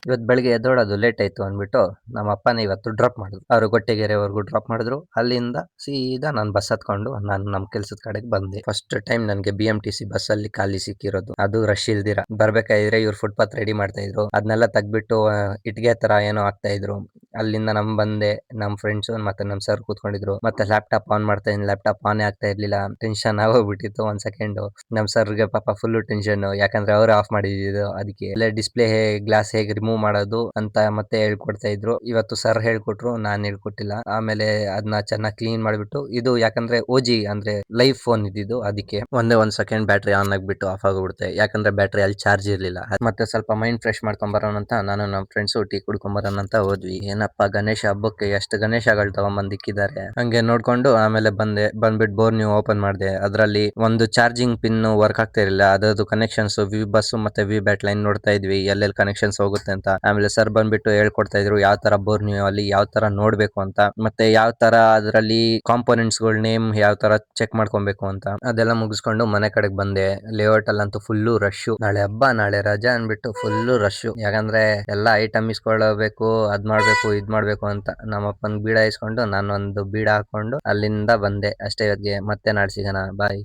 ಇವತ್ತು ಬೆಳಿಗ್ಗೆ ಎದ್ದೋಳೋದು ಲೇಟ್ ಆಯ್ತು ಅಂದ್ಬಿಟ್ಟು ನಮ್ಮ ಅಪ್ಪನೇ ಇವತ್ತು ಡ್ರಾಪ್ ಮಾಡಿದ್ರು. ಅವರು ಗೊಟ್ಟೆಗೆರೆವರೆಗೂ ಡ್ರಾಪ್ ಮಾಡಿದ್ರು. ಅಲ್ಲಿಂದ ಸೀದಾ ನಾನು ಬಸ್ ಹತ್ಕೊಂಡು ನಾನು ನಮ್ಮ ಕೆಲ್ಸದ ಕಡೆಗೆ ಬಂದೆ. ಫಸ್ಟ್ ಟೈಮ್ ನನಗೆ BMTC ಬಸ್ಸಲ್ಲಿ ಖಾಲಿ ಸಿಕ್ಕಿರೋದು. ಅದು ರಶ್ ಇಲ್ದಿರ. ಬರ್ಬೇಕಾದ್ರೆ ಇವ್ರು ಫುಟ್ಪಾತ್ ರೆಡಿ ಮಾಡ್ತಾ ಇದ್ರು. ಅದನ್ನೆಲ್ಲ ತೆಗ್ದ್ಬಿಟ್ಟು ಇಟ್ಗೆ ತರ ಏನೋ ಹಾಕ್ತಾ ಇದ್ರು. ಅಲ್ಲಿಂದ ಬಂದೆ. ನಮ್ಮ ಫ್ರೆಂಡ್ಸ್ ಮತ್ತೆ ನಮ್ಮ ಸರ್ ಕೂತ್ಕೊಂಡಿದ್ರು. ಮತ್ತೆ ಲ್ಯಾಪ್ಟಾಪ್ ಆನ್ ಮಾಡ್ತಾ ಇದೀನಿ. ಲ್ಯಾಪ್ಟಾಪ್ ಆನ್ ಆಗ್ತಾ ಇರ್ಲಿಲ್ಲ. ಟೆನ್ಷನ್ ಆಗೋಗ್ಬಿಟ್ಟಿತ್ತು ಒಂದ್ ಸೆಕೆಂಡ್. ನಮ್ಮ ಸರ್ಗೆ ಪಾಪ ಫುಲ್ ಟೆನ್ಷನ್. ಯಾಕಂದ್ರೆ ಅವರೇ ಆಫ್ ಮಾಡಿದ್ದು ಅದಕ್ಕೆ. ಅಲ್ಲೇ ಡಿಸ್ಪ್ಲೇ ಗ್ಲಾಸ್ ಹೇಗೆ ರಿಮೂವ್ ಮಾಡೋದು ಅಂತ ಮತ್ತೆ ಹೇಳ್ಕೊಡ್ತಾ ಇದ್ರು. ಇವತ್ತು ಸರ್ ಹೇಳ್ಕೊಟ್ರು, ನಾನ್ ಹೇಳ್ಕೊಟ್ಟಿಲ್ಲ. ಆಮೇಲೆ ಅದನ್ನ ಚೆನ್ನಾಗಿ ಕ್ಲೀನ್ ಮಾಡ್ಬಿಟ್ಟು, ಇದು ಯಾಕಂದ್ರೆ OG ಅಂದ್ರೆ ಲೈವ್ ಫೋನ್ ಇದ್ದಿದ್ದು, ಅದಕ್ಕೆ ಒಂದೇ ಒಂದ್ ಸೆಕೆಂಡ್ ಬ್ಯಾಟ್ರಿ ಆನ್ ಆಗ್ಬಿಟ್ಟು ಆಫ್ ಆಗೋಗ್ಬಿಡುತ್ತೆ. ಯಾಕಂದ್ರೆ ಬ್ಯಾಟ್ರಿ ಅಲ್ಲಿ ಚಾರ್ಜ್ ಇರ್ಲಿಲ್ಲ. ಮತ್ತೆ ಸ್ವಲ್ಪ ಮೈಂಡ್ ಫ್ರೆಶ್ ಮಾಡ್ಕೊಂಡ್ ಬರೋಣ ಅಂತ ನಾನು ನಮ್ಮ ಫ್ರೆಂಡ್ಸ್ ಟೀ ಕುಡ್ಕೊಂಡ್ ಬರೋಣ ಅಂತ ಹೋದ್ವಿ. ಏನಪ್ಪಾ ಗಣೇಶ ಹಬ್ಬಕ್ಕೆ ಎಷ್ಟು ಗಣೇಶಗಳು ತಗೊಂಬಂದಿಕ್ಕಿದ್ದಾರೆ. ಹಂಗೆ ನೋಡ್ಕೊಂಡು ಆಮೇಲೆ ಬಂದ್ಬಿಟ್ಟು ಬೋರ್ ನ್ಯೂ ಓಪನ್ ಮಾಡಿದೆ. ಅದರಲ್ಲಿ ಒಂದು ಚಾರ್ಜಿಂಗ್ ಪಿನ್ ವರ್ಕ್ ಆಗ್ತಾ ಇರಲಿಲ್ಲ. ಅದರದ್ದು ಕನೆಕ್ಷನ್ಸ್ ವಿ ಬಸ್ ಮತ್ತೆ ವಿ ಬ್ಯಾಟ್ ಲೈನ್ ನೋಡ್ತಾ ಇದ್ವಿ, ಎಲ್ಲೆಲ್ಲಿ ಕನೆಕ್ಷನ್ಸ್ ಹೋಗುತ್ತೆ ಅಂತ. ಆಮೇಲೆ ಸರ್ ಬಂದ್ಬಿಟ್ಟು ಹೇಳ್ಕೊಡ್ತಾ ಇದ್ರು ಯಾವ ತರ ಬೋರ್ ನ್ಯೂ ಅಲ್ಲಿ ಯಾವ ತರ ನೋಡ್ಬೇಕು ಅಂತ, ಮತ್ತೆ ಯಾವ ತರ ಅದರಲ್ಲಿ ಕಾಂಪೋನೆಂಟ್ಸ್ ಗಳ ನೇಮ್ ಯಾವ ತರ ಚೆಕ್ ಮಾಡ್ಕೊಬೇಕು ಅಂತ. ಅದೆಲ್ಲ ಮುಗಿಸ್ಕೊಂಡು ಮನೆ ಕಡೆಗೆ ಬಂದೆ. ಲೇಔಟ್ ಅಲ್ಲಂತೂ ಫುಲ್ಲು ರಶ್. ನಾಳೆ ಹಬ್ಬ, ನಾಳೆ ರಜಾ ಅನ್ಬಿಟ್ಟು ಫುಲ್ಲು ರಶ್. ಯಾಕಂದ್ರೆ ಎಲ್ಲಾ ಐಟಮ್ ಇಸ್ಕೊಳ್ಳಬೇಕು, ಅದ್ ಮಾಡ್ಬೇಕು ಇದ್ ಮಾಡ್ಬೇಕು ಅಂತ. ನಮ್ಮಪ್ಪನ್ ಬೀಡ ಇಸ್ಕೊಂಡು ನಾನೊಂದು ಬೀಡ ಹಾಕೊಂಡು ಅಲ್ಲಿಂದ ಬಂದೆ ಅಷ್ಟೇ. ಇವತ್ತಿಗೆ ಮತ್ತೆ ನಾಳೆ ಸಿಗೋಣ, ಬಾಯ್.